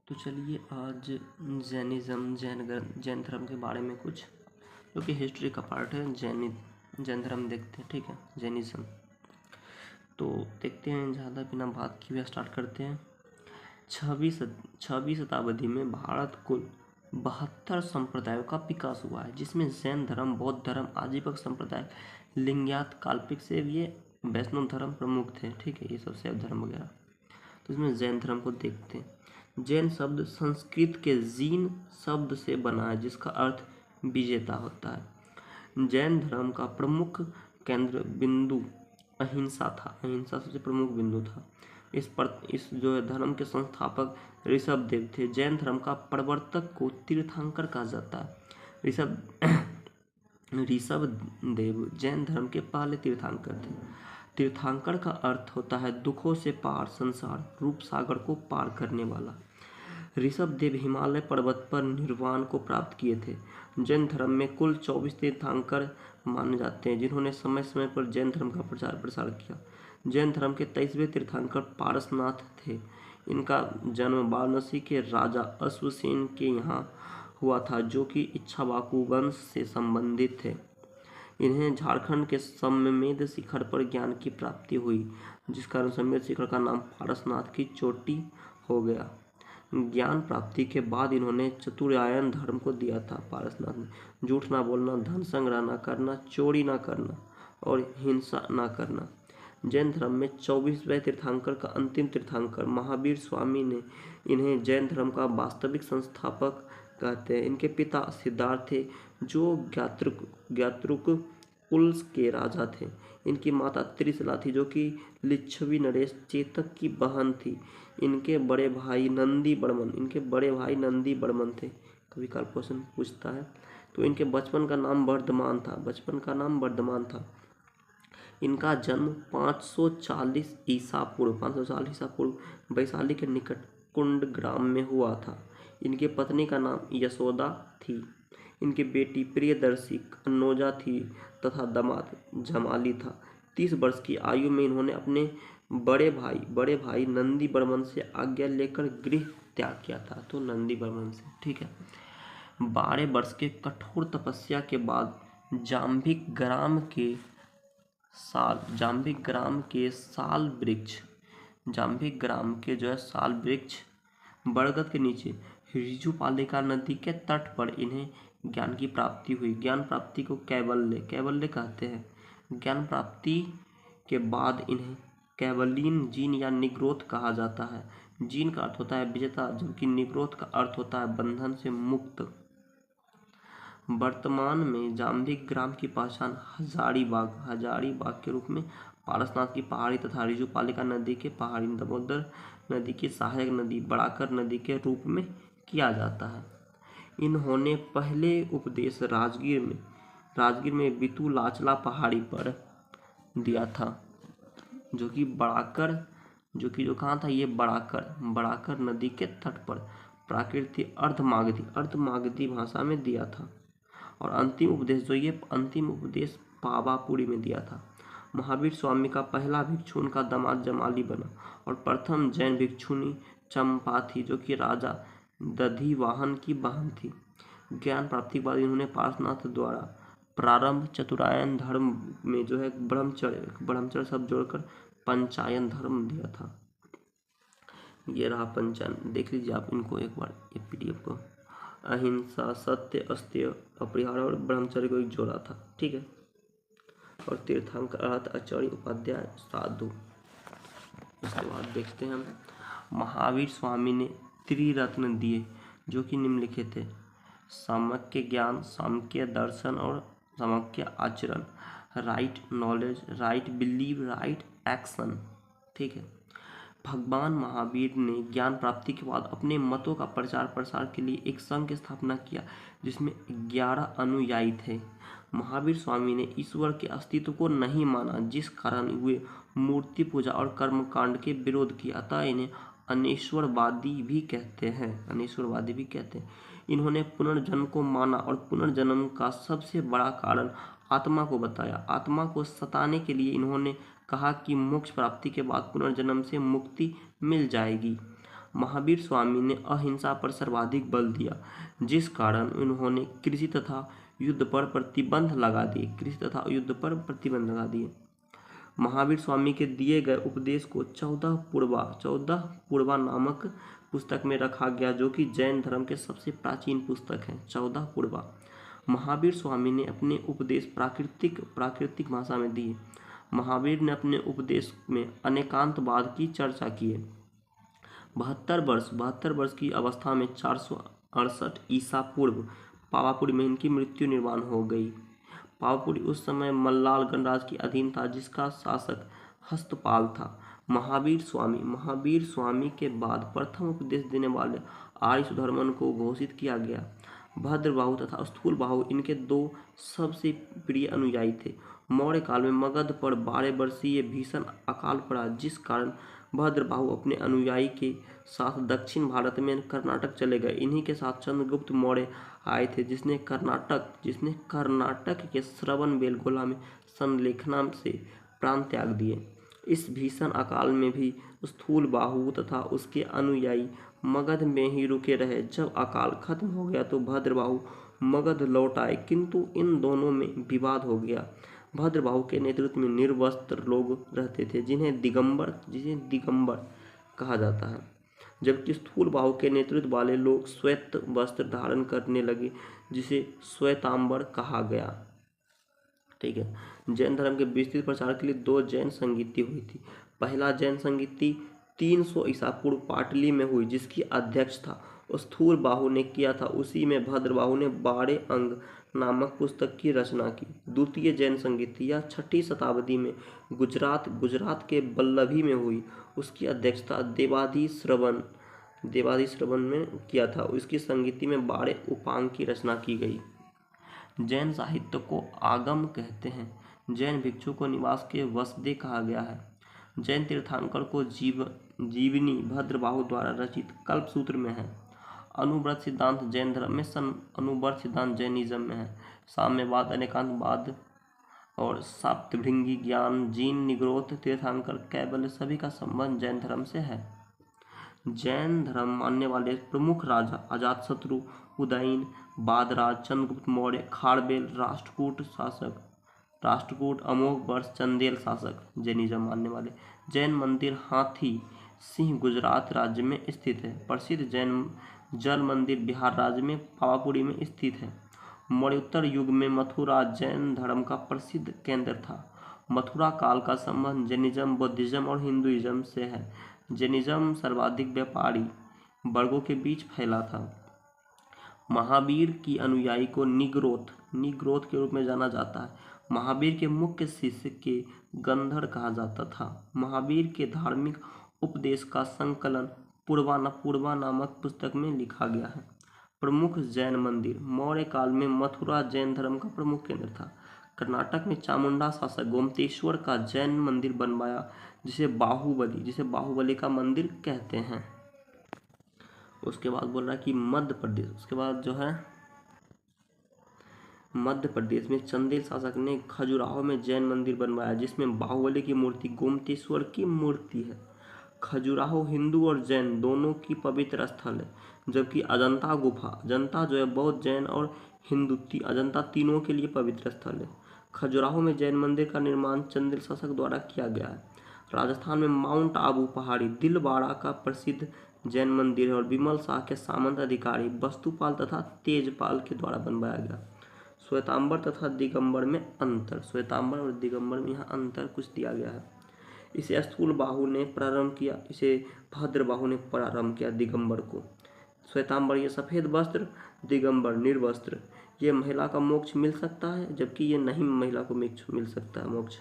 तो चलिए आज जैन धर्म के बारे में कुछ जो कि हिस्ट्री का पार्ट है। जैन धर्म देखते हैं, ठीक है। जैनिज्म तो देखते हैं, ज़्यादा बिना बात किए स्टार्ट करते हैं। 6वीं शताब्दी में भारत कुल 72 संप्रदायों का विकास हुआ है, जिसमें जैन धर्म, बौद्ध धर्म, आजीवक संप्रदाय, लिंगायत, काल्पिक सेव, ये वैष्णव धर्म प्रमुख थे, ठीक है। ये सब शैव धर्म वगैरह। तो इसमें जैन धर्म को देखते हैं। जैन शब्द संस्कृत के जीन शब्द से बना है, जिसका अर्थ विजेता होता है। जैन धर्म का प्रमुख केंद्र बिंदु अहिंसा था। अहिंसा सबसे प्रमुख बिंदु था। इस जो है धर्म के संस्थापक ऋषभ देव थे। जैन धर्म का प्रवर्तक को तीर्थंकर कहा जाता है। ऋषभ देव जैन धर्म के पहले तीर्थंकर थे। तीर्थंकर का अर्थ होता है दुखों से पार, संसार रूप सागर को पार करने वाला। ऋषभ देव हिमालय पर्वत पर निर्वाण को प्राप्त किए थे। जैन धर्म में कुल 24 तीर्थंकर माने जाते हैं, जिन्होंने समय समय पर जैन धर्म का प्रचार प्रसार किया। जैन धर्म के 23वें तीर्थंकर पारसनाथ थे। इनका जन्म वाराणसी के राजा अश्वसेन के यहाँ हुआ था, जो कि इक्ष्वाकु वंश से संबंधित थे। इन्हें झारखंड के सममेध शिखर पर ज्ञान की प्राप्ति हुई, जिस कारण सममेध शिखर का नाम पारसनाथ की चोटी हो गया। ज्ञान प्राप्ति के बाद इन्होंने चतुरायन धर्म को दिया था। पारसनाथ ने झूठ ना बोलना, धन संग्रह ना करना, चोरी ना करना और हिंसा ना करना। जैन धर्म में 24वें तीर्थंकर का अंतिम तीर्थंकर महावीर स्वामी ने इन्हें जैन धर्म का वास्तविक संस्थापक कहते हैं। इनके पिता सिद्धार्थ थे, जो ज्ञातृक कुल के राजा थे। इनकी माता त्रिशला थी, जो कि लिच्छवी नरेश चेतक की बहन थी। इनके बड़े भाई नंदी बर्मन थे। कभी काल क्वेश्चन पूछता है। तो इनके बचपन का नाम वर्धमान था। इनका जन्म 540 ईसा पूर्व वैशाली के निकट कुंड ग्राम में हुआ था। इनकी पत्नी का नाम यशोदा थी। इनकी बेटी प्रियदर्शी कन्नौजा थी तथा दामाद जमाली था। 30 वर्ष की आयु में इन्होंने अपने बड़े भाई नंदी बर्मन से आज्ञा लेकर गृह त्याग किया था। तो नंदी बर्मन से, ठीक है। 12 वर्ष के कठोर तपस्या के बाद जाम्बिक ग्राम के साल वृक्ष बरगद के नीचे ऋजुपालिका नदी के तट पर इन्हें ज्ञान की प्राप्ति हुई। ज्ञान प्राप्ति को कैवल्य कहते हैं। ज्ञान प्राप्ति के बाद इन्हें कैवलीन जीन या निग्रोध कहा जाता है। जीन का अर्थ होता है विजेता, जबकि निग्रोध का अर्थ होता है बंधन से मुक्त। वर्तमान में जाम्बिक ग्राम की पहचान हजारीबाग के रूप में, पारसनाथ की पहाड़ी तथा ऋजुपालिका नदी के पहाड़ी, दामोदर नदी की सहायक नदी, बड़ाकर नदी के रूप में किया जाता है। इन्होंने पहले उपदेश राजगीर में बितुलाचला पहाड़ी पर दिया था, जो कहाँ था, ये बड़ाकर नदी के तट पर प्राकृतिक अर्धमागधी भाषा में दिया था। और अंतिम उपदेश पावापुरी में दिया था। महावीर स्वामी का पहला भिक्षु उनका दामाद जमाली बना और प्रथम जैन भिक्षुनी चंपा थी, जो कि राजा दधिवाहन की बहन थी। ज्ञान प्राप्ति के बाद इन्होंने पारसनाथ द्वारा प्रारंभ चतुरायन धर्म में जो है ब्रह्मचर्य सब जोड़कर पंचायन धर्म दिया था। ये रहा पंचायन, देख लीजिए आप इनको एक बार ये PDF को। अहिंसा, सत्य, अस्तेय, अपरिहार और ब्रह्मचर्य को एक जोड़ा था, ठीक है। और तीर्थंकर अर्थ आचार्य, उपाध्याय, साधु। उसके बाद देखते हैं हम, महावीर स्वामी ने त्रिरत्न दिए, जो कि निम्नलिखित थे: साम्यक ज्ञान, साम्यक दर्शन और साम्यक आचरण, right knowledge, right believe, right action, ठीक है। भगवान महावीर ने ज्ञान प्राप्ति के बाद अपने मतों का प्रचार प्रसार के लिए एक संघ की स्थापना किया, जिसमें 11 अनुयायी थे। महावीर स्वामी ने ईश्वर के अस्तित्व को नहीं माना, जिस कारण वे मूर्ति पूजा और कर्मकांड के विरोध किया, अतः इन्हें अनेश्वरवादी भी कहते हैं। इन्होंने पुनर्जन्म को माना और पुनर्जन्म का सबसे बड़ा कारण आत्मा को बताया। आत्मा को सताने के लिए इन्होंने कहा कि मोक्ष प्राप्ति के बाद पुनर्जन्म से मुक्ति मिल जाएगी। महावीर स्वामी ने अहिंसा पर सर्वाधिक बल दिया, जिस कारण उन्होंने कृषि तथा युद्ध पर प्रतिबंध लगा दिए। महावीर स्वामी के दिए गए उपदेश को 14 पूर्वा नामक पुस्तक में रखा गया, जो कि जैन धर्म के सबसे प्राचीन पुस्तक है। 14 पूर्वा। महावीर स्वामी ने अपने उपदेश प्राकृतिक भाषा में दिए। महावीर ने अपने उपदेश में अनेकांतवाद की चर्चा की है। 72 वर्ष की अवस्था में 468 ईसा पूर्व पावापुरी में इनकी मृत्यु निर्वाण हो गई। पावापुरी उस समय मल्लाल गणराज के अधीन था, जिसका शासक हस्तपाल था। महावीर स्वामी के बाद प्रथम उपदेश देने वाले आर्य सुधर्मन को घोषित किया गया। भद्रबाहु तथा स्थूलबाहु इनके दो सबसे प्रिय अनुयायी थे। मौर्य काल में मगध पर 12 वर्षीय भीषण अकाल पड़ा, जिस कारण भद्रबाहु अपने अनुयायी के साथ दक्षिण भारत में कर्नाटक चले गए। इन्हीं के साथ चंद्रगुप्त मौर्य आए थे, जिसने कर्नाटक के श्रवणबेलगोला में संलेखना से प्राण त्याग दिए। इस भीषण अकाल में भी स्थूलबाहु तथा उसके अनुयायी मगध में ही रुके रहे। जब अकाल खत्म हो गया तो भद्रबाहु मगध लौट आए, किंतु इन दोनों में विवाद हो गया। भद्रबाहु के नेतृत्व में निर्वस्त्र लोग रहते थे, जिन्हें दिगंबर कहा जाता है, जबकि स्थूलबाहु के नेतृत्व वाले लोग श्वेत वस्त्र धारण करने लगे, जिसे श्वेतांबर कहा गया। ठीक है। जैन धर्म के विस्तृत प्रचार के लिए 2 जैन संगीति हुई थी। पहला जैन संगीति 300 ईसा पूर्व पाटली में हुई, जिसकी अध्यक्ष था स्थूलबाहु ने किया था। उसी में भद्रबाहु ने 12 अंग नामक पुस्तक की रचना की। द्वितीय जैन संगीति या 6ठी शताब्दी में गुजरात के बल्लभी में हुई। उसकी अध्यक्षता देवाधिश्रवण में किया था। उसकी संगीति में 12 उपांग की रचना की गई। जैन साहित्य को आगम कहते हैं। जैन भिक्षु को निवास के वसदे कहा गया है। जैन तीर्थंकर को जीवनी भद्रबाहु द्वारा रचित कल्पसूत्र में है। अनुव्रत सिद्धांत जैन धर्म में अनुव्रत सिद्धांत जैनिज्म में है। साम्यवाद, अनेकांतवाद और साप्तभृंगी ज्ञान, जीन, निग्रोध, तीर्थंकर, कैवल्य सभी का संबंध जैन धर्म से है। जैन धर्म मानने वाले प्रमुख राजा अजातशत्रु, उदयन, बादराज, चंद्रगुप्त मौर्य, खारबेल, राष्ट्रकूट, अमोघवर्ष, चंदेल शासक। जैनिज्म मानने वाले। जैन मंदिर हाथी सिंह गुजरात राज्य में स्थित है। प्रसिद्ध जैन जल मंदिर बिहार राज्य में पावापुरी में स्थित है। मौर्योत्तर युग में मथुरा जैन धर्म का प्रसिद्ध केंद्र था। मथुरा काल का संबंध जैनिज्म, बौद्धिज्म और हिंदुइज्म से है। जैनिज्म सर्वाधिक व्यापारी वर्गों के बीच फैला था। महावीर की अनुयायी को निग्रोध के रूप में जाना जाता है। महावीर के मुख्य शिष्य के गंधर कहा जाता था। महावीर के धार्मिक उपदेश का संकलन पूर्वा नामक पुस्तक में लिखा गया है। प्रमुख जैन मंदिर। मौर्य काल में मथुरा जैन धर्म का प्रमुख केंद्र था। कर्नाटक में चामुंडा शासक गोमतेश्वर का जैन मंदिर बनवाया, जिसे बाहुबली का मंदिर कहते हैं। उसके बाद बोल रहा है कि मध्य प्रदेश में चंदेल शासक ने खजुराहो में जैन मंदिर बनवाया, जिसमें बाहुबली की मूर्ति, गोमतेश्वर की मूर्ति है। खजुराहो हिंदू और जैन दोनों की पवित्र स्थल है, जबकि अजंता जो है बौद्ध, जैन और हिंदू अजंता तीनों के लिए पवित्र स्थल है। खजुराहो में जैन मंदिर का निर्माण चंदेल शासक द्वारा किया गया है। राजस्थान में माउंट आबू पहाड़ी दिलवाड़ा का प्रसिद्ध जैन मंदिर है और विमल शाह के सामंत अधिकारी वस्तुपाल तथा तेजपाल के द्वारा बनवाया गया। श्वेतांबर तथा दिगंबर में अंतर। श्वेतांबर और दिगंबर में यहाँ अंतर कुछ दिया गया है। इसे स्थूलबाहु ने प्रारंभ किया, इसे भद्रबाहु ने प्रारंभ किया। दिगंबर को श्वेतांबर ये सफेद वस्त्र, दिगंबर निर्वस्त्र। ये महिला का मोक्ष मिल सकता है, जबकि ये नहीं महिला को मिल सकता है मोक्ष।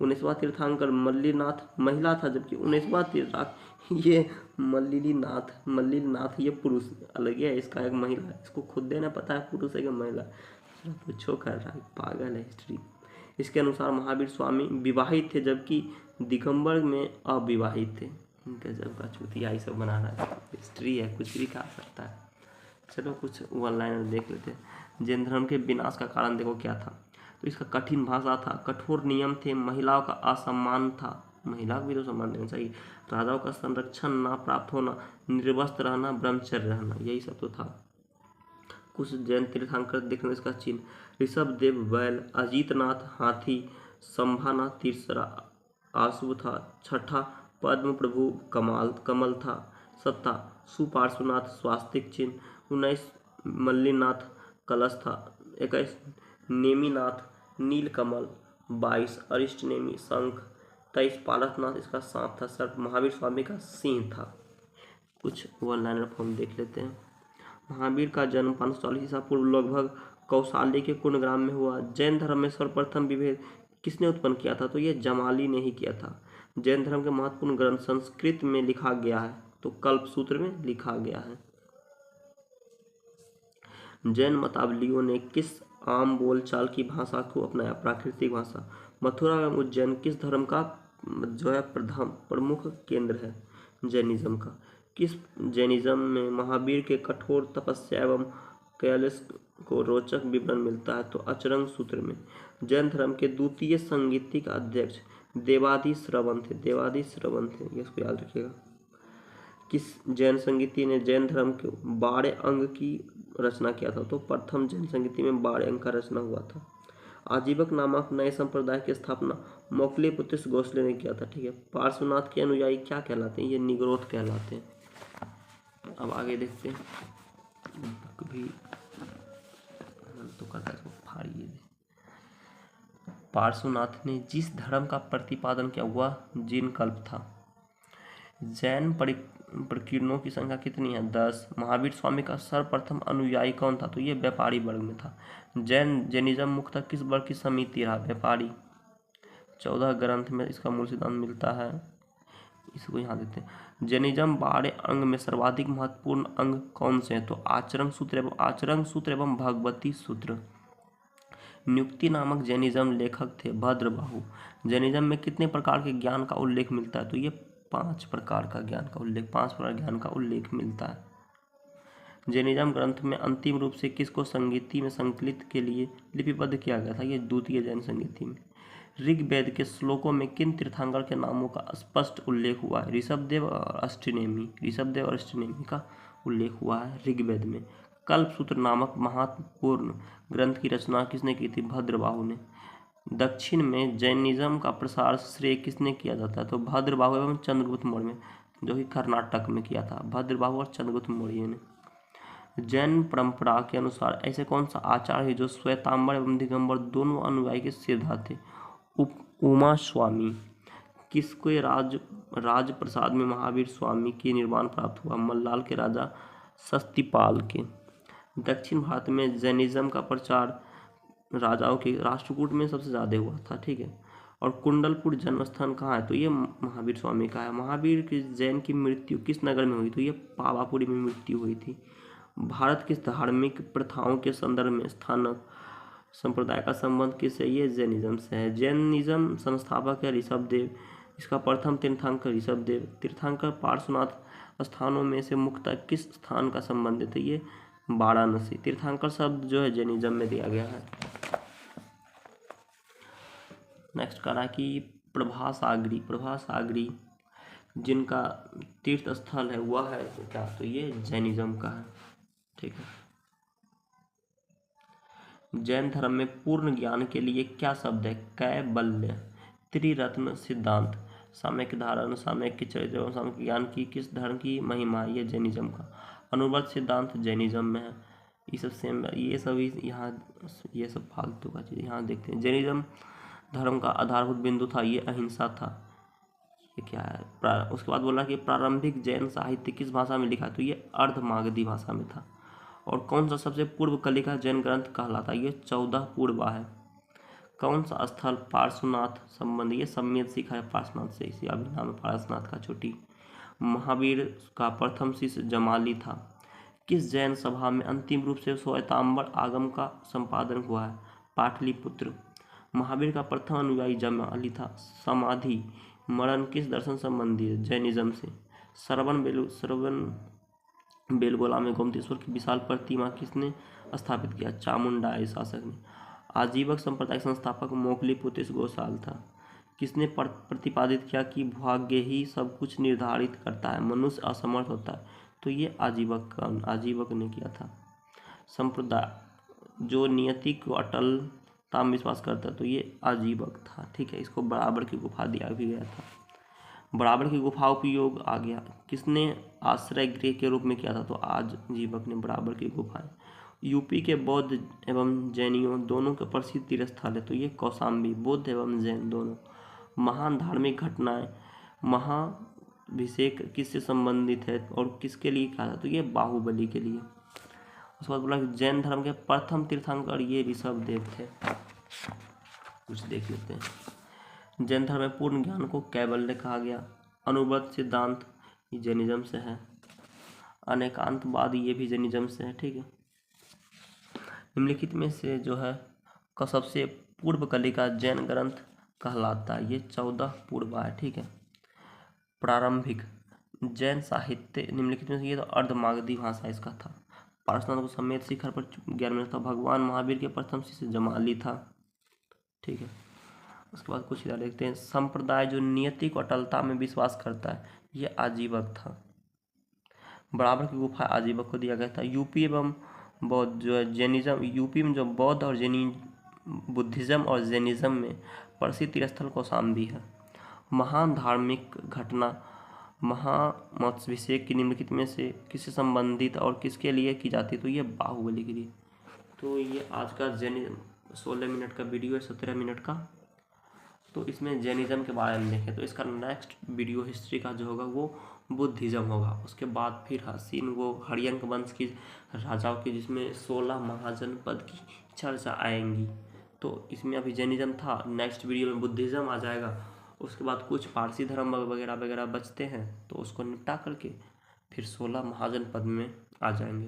19वां तीर्थंकर मल्लीनाथ महिला था, जबकि 19वां तीर्थंकर ये मल्लीनाथ ये पुरुष अलग है। इसका एक महिला है, इसको खुद देना पता है पुरुष है कि महिला। पूछो कर रहा है, पागल है हिस्ट्री। इसके अनुसार महावीर स्वामी विवाहित थे, जबकि दिगंबर में अविवाहित थे। गजब का चूतिया ये सब बना रहा है। हिस्ट्री है, कुछ भी कहा सकता है। चलो कुछ वन लाइनर देख लेते हैं। जैन धर्म के विनाश का कारण देखो क्या था। तो इसका कठिन भाषा था, कठोर नियम थे, महिलाओं का असम्मान था, महिला को भी तो सम्मान देना चाहिए। राजाओं का संरक्षण ना प्राप्त होना, निर्वस्त्र रहना, ब्रह्मचर्य रहना, यही सब तो था। कुछ जैन तीर्थंकर देखने इसका चिन्ह। ऋषभ देव बैल, अजीतनाथ हाथी, संभानाथ तीसरा आशु था, छठा पद्म प्रभु कमल था, 7 सुपार्श्वनाथ स्वास्तिक चिन्ह, 19 मल्लिनाथ कलश था, 21 नेमिनाथ नीलकमल, 22 अरिष्टनेमि शंख, 23 पारसनाथ इसका सांप था, सर महावीर स्वामी का सिंह था। कुछ वन लाइनर फॉर्म देख लेते हैं। महावीर का जन्म 540 ईसा पूर्व लगभग कौशाल्य के कुंडग्राम में हुआ। जैन धर्म में सर्वप्रथम विभेद किसने उत्पन्न किया था? तो ये जमाली ने ही किया था। जैन धर्म के महत्वपूर्ण ग्रंथ संस्कृत में लिखा गया है, तो कल्प सूत्र में लिखा गया है। जैन मतावलियों ने किस आम बोलचाल की भाषा को अपनाया? प्राकृतिक भाषा। मथुरा एवं उज्जैन किस धर्म का जो है प्रमुख केंद्र है? जैनिज्म का। किस जैनिज्म में महावीर के कठोर तपस्या एवं कैलाश को रोचक विवरण मिलता है? तो अचरंग सूत्र में। जैन धर्म के द्वितीय संगीतिक अध्यक्ष देवादि श्रवण थे। देवादि श्रवण थे, ये इसको याद रखिएगा। किस जैन संगीति ने जैन धर्म के 12 अंग की रचना किया था? तो प्रथम जैन संगीति में 12 अंग का रचना हुआ था। आजीवक नामक नए संप्रदाय की स्थापना मौखलीपुत्र गोखले ने किया था। ठीक है। पार्श्वनाथ के अनुयायी क्या कहलाते हैं? ये निग्रोध कहलाते हैं। अब आगे देखते हैं। कभी तो करता है इसको फाड़िए। पार्श्वनाथ ने जिस धर्म का प्रतिपादन किया हुआ जीन कल्प था। जैन प्रकीर्णों की संख्या कितनी है? 10। महावीर स्वामी का सर्वप्रथम अनुयायी कौन था? तो ये व्यापारी वर्ग में था। जैनिज्म मुख्यतः किस वर्ग की समिति रहा? व्यापारी। 14 ग्रंथ में इसका मूल सिद्धांत मिलता है, इसको यहाँ देते हैं। जैनिज्म 12 अंग में सर्वाधिक महत्वपूर्ण अंग कौन से हैं? तो आचरण सूत्र एवं भगवती सूत्र। नियुक्ति नामक जैनिज्म लेखक थे भद्रबाहु। जैनिज्म में कितने प्रकार के ज्ञान का उल्लेख मिलता है? तो ये 5 प्रकार का ज्ञान का उल्लेख मिलता है। जैनिज्म ग्रंथ में अंतिम रूप से किसको संगीति में संकलित के लिए लिपिबद्ध किया गया था? ये द्वितीय जैन संगीति में। ऋग्वेद के श्लोकों में किन तीर्थंकर के नामों का स्पष्ट उल्लेख हुआ है? ऋषभदेव और अष्टनेमि का उल्लेख हुआ है ऋग्वेद में। कल्पसूत्र नामक महत्वपूर्ण ग्रंथ की रचना किसने की थी? भद्रबाहु ने। दक्षिण में जैनिज्म का प्रसार श्रेय किसने किया जाता है? तो भद्रबाहु एवं चंद्रगुप्त मौर्य में, जो कि कर्नाटक में किया था। भद्रबाहु और चंद्रगुप्त मौर्य ने। जैन परंपरा के अनुसार ऐसे कौन सा आचार्य है जो श्वेतांबर एवं दिगंबर दोनों अनुयायी के सिरदार थे? उमा स्वामी। किसके राज प्रसाद में महावीर स्वामी की निर्वाण प्राप्त हुआ? मल्लाल के राजा सस्तिपाल के। दक्षिण भारत में जैनिज्म का प्रचार राजाओं के राष्ट्रकूट में सबसे ज़्यादा हुआ था। ठीक है। और कुंडलपुर जन्मस्थान कहाँ है? तो ये महावीर स्वामी का है। महावीर की जैन की मृत्यु किस नगर में हुई? तो ये पावापुरी में मृत्यु हुई थी। भारत की धार्मिक प्रथाओं के संदर्भ में स्थानक संप्रदाय का संबंध किससे? ये जैनिज्म से है। जैनिज्म संस्थापक है ऋषभदेव। इसका प्रथम तीर्थंकर ऋषभदेव। तीर्थंकर पार्श्वनाथ स्थानों में से मुख्यतः किस स्थान का संबंधित है? ये वाराणसी। तीर्थंकर शब्द जो है जैनिज्म में दिया गया है। नेक्स्ट कह रहा है कि प्रभासागरी जिनका तीर्थ स्थल है वह है तो क्या? तो ये जैनिज्म का है। ठीक है। जैन धर्म में पूर्ण ज्ञान के लिए क्या शब्द है? कैवल्य, त्रिरत्न सिद्धांत, साम्यक धारण, साम्यक चरित्र एवं साम्यक ज्ञान की किस धर्म की महिमा है? ये जैनिज्म का। अनुव्रत सिद्धांत जैनिज्म में है। ये सब सेम, ये सभी यहाँ, ये सब फालतू का चीज़ यहाँ देखते हैं। जैनिज्म धर्म का आधारभूत बिंदु था ये अहिंसा था। ये क्या है? उसके बाद बोला कि प्रारंभिक जैन साहित्य किस भाषा में लिखा? तो ये अर्धमागधी भाषा में था। और कौन सा सबसे पूर्व कली का जैन ग्रंथ कहलाता? ये 14 पूर्वा है। कौन सा स्थल पार्श्वनाथ संबंध? ये सम्यद सीखा है पार्श्वनाथ से, इसी अभी नाम है पार्श्वनाथ का चोटी। महावीर का प्रथम शिष्य जमाली था। किस जैन सभा में अंतिम रूप से श्वेतांबर आगम का संपादन हुआ है? पाटलिपुत्र। महावीर का प्रथम अनुयायी जमाली था। समाधि मरण किस दर्शन संबंधी है? जैनिज्म से। श्रवण बेलगोला में गोमतेश्वर की विशाल प्रतिमा किसने स्थापित किया? चामुंडाई शासक ने। आजीवक संप्रदाय संस्थापक मौखलीपुत्र गोसाल था। किसने प्रतिपादित किया कि भाग्य ही सब कुछ निर्धारित करता है, मनुष्य असमर्थ होता है? तो ये आजीवक ने किया था। संप्रदाय जो नियति को अटलता में विश्वास करता है, तो ये आजीवक था। ठीक है, इसको बराबर की गुफा दिया भी गया था। बराबर की गुफा उपयोग आ गया, किसने आश्रय गृह के रूप में किया था? तो आजीवक ने बराबर की गुफाएं। यूपी के बौद्ध एवं जैनियों दोनों के प्रसिद्ध तीर्थ स्थल है, तो ये कौशाम्बी, बौद्ध एवं जैन दोनों। महान धार्मिक घटनाएं, महाभिषेक किससे संबंधित है और किसके लिए कहा था? तो ये बाहुबली के लिए। उसके बाद बोला कि जैन धर्म के प्रथम तीर्थंकर ये ऋषभदेव थे। कुछ देख लेते हैं। जैन धर्म में पूर्ण ज्ञान को कैवल्य कहा गया। अनुव्रत सिद्धांत ये जैनिज्म से है। अनेकांतवाद ये भी जैनिज्म से है। ठीक है, निम्नलिखित में से जो है का सबसे पूर्व कली का जैन ग्रंथ कहलाता है? ये 14 पूर्वा है। ठीक है, प्रारंभिक जैन साहित्य निम्नलिखित में से ये तो अर्धमागधी भाषा इसका था। पार्श्वनाथ को समेत शिखर पर 11 था। भगवान महावीर के प्रथम शिष्य जमाली था। ठीक है, उसके बाद कुछ इधर देखते हैं। संप्रदाय जो नियति को अटलता में विश्वास करता है, ये आजीवक था। बराबर की गुफा आजीवक को दिया गया था। यूपी एवं बौद्ध जो है जैनिज्म, यूपी में जो बौद्ध और बुद्धिज्म और जैनिज्म में प्रसिद्ध तीर्थस्थल कौशाम्बी है। महान धार्मिक घटना महामहोत्सविषेक की निम्नलिखित में से किससे संबंधित और किसके लिए की जाती है? तो ये बाहुबली के लिए। तो ये आज का जैनिज्म 16 मिनट का वीडियो है, 17 मिनट का। तो इसमें जैनिज्म के बारे में देखें तो इसका नेक्स्ट वीडियो हिस्ट्री का जो होगा वो बुद्धिज्म होगा। उसके बाद फिर हसीन वो हरियंक वंश की राजाओं की, जिसमें 16 महाजनपद की चर्चा आएंगी। तो इसमें अभी जैनिज्म था, नेक्स्ट वीडियो में बुद्धिज्म आ जाएगा। उसके बाद कुछ पारसी धर्म वगैरह वगैरह बचते हैं, तो उसको निपटा करके फिर 16 महाजनपद में आ जाएंगे।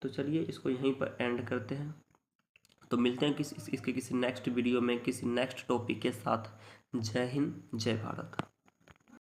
तो चलिए इसको यहीं पर एंड करते हैं। तो मिलते हैं इसके किसी नेक्स्ट वीडियो में किसी नेक्स्ट टॉपिक के साथ। जय हिंद, जय भारत।